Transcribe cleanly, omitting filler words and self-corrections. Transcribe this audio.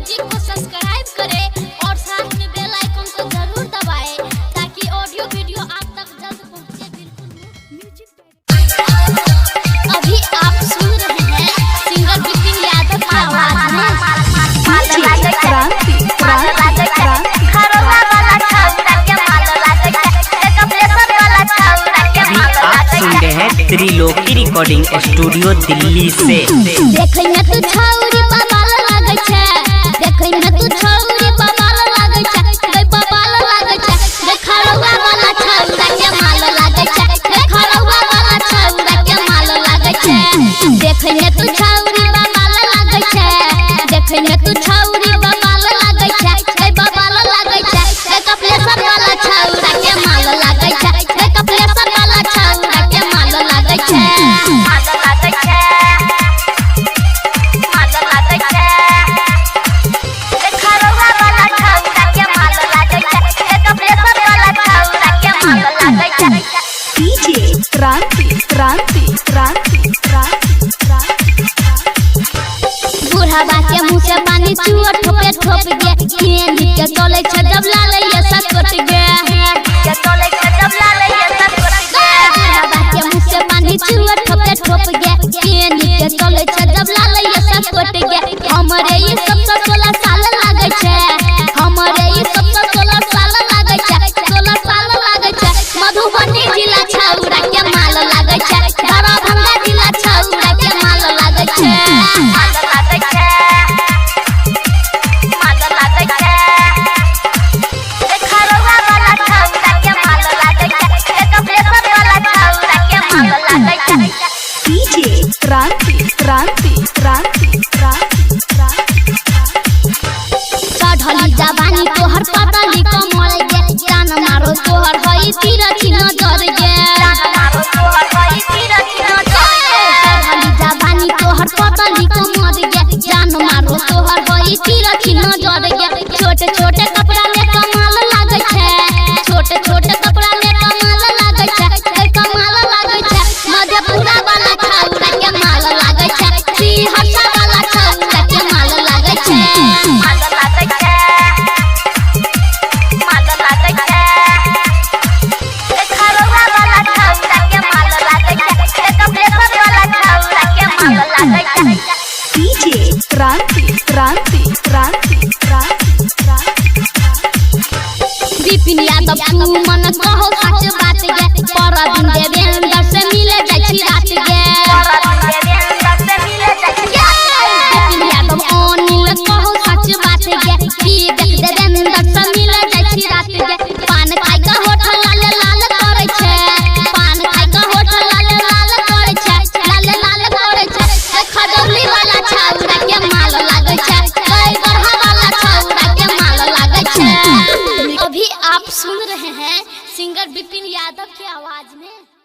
Music को subscribe करें और साथ में बेल आइकन को जरूर दबाएं ताकि ऑडियो वीडियो आप तक जल्द पहुंचे। अभी आप सुन रहे हैं सिंगर बिपिन यादव की आवाज में त्रिलोकी रिकॉर्डिंग स्टूडियो दिल्ली से। देखै में तू छौरी बाबाल लागै छै, देखै में तू छौरी बाबाल लागै छै, गै बाबाल लागै छै, देखरौआ वाला छौरा के माल लागै छै, देखरौआ वाला छौरा के माल लागै छै। देखै में तू छौरी बाबाल लागै छै, देखै में तू छौरी बाबाल लागै छै, गै बाबाल लागै छै, गै कपलेसर वाला छौरा के माल लागै छै, गै कपलेसर वाला छौरा के माल लागै छै। बुढ़ावा के मुंह से पानी चुआ ठोपे ठोप गे, केनी के तोले छ जब लाले ये सकट गे, बुढ़ावा के मुंह से पानी चुआ ठोपे ठोप गे, केनी के तोले छ जब लाले ये सकट गे। हमरे ई सब 16 साल लागै छै, हमरे ई सब 16 साल लागै छै, 16 साल लागै छै। मधुबनी जिला छौरा के माल लागै छै, दरभंगा जिला छौरा के माल लागै छै। चढ़ली जवानी तोहर पतली कमर गे, जान मारो तोहर हई तीरथी नजर गे, चढ़ली जवानी तोहर पतली कमर गे, जान मारो तोहर हई तीरथी नजर गे। छोटे छोटे कपड़ा में कमाल लागै छै, छोटे छोटे कपड़ा में कमाल लागै छै, कमाल लागै छै। मधेपुरा वाला छौरा के माल लागै छै, सिहरसा वाला छौरा के माल लागै छै। बिपिन यादव तू मन कहो सच बात गे, पर दिन देवेंद्र से मिले जाइ छी रात गे, बिपिन यादव अनिल कहो सच बात गे, की देख देवेंद्र से मिले जाइ छी रात गे। पान खाइ का होठल लाल लाल करै छै, पान खाइ का होठल लाल लाल करै छै, लाल लाल करै छै। खजौली वाला छौरा के माल लागै छै, गढ़ा वाला छौरा के माल लागै छै। अभी आप सुन रहे हैं सिंगर बिपिन यादव की आवाज में।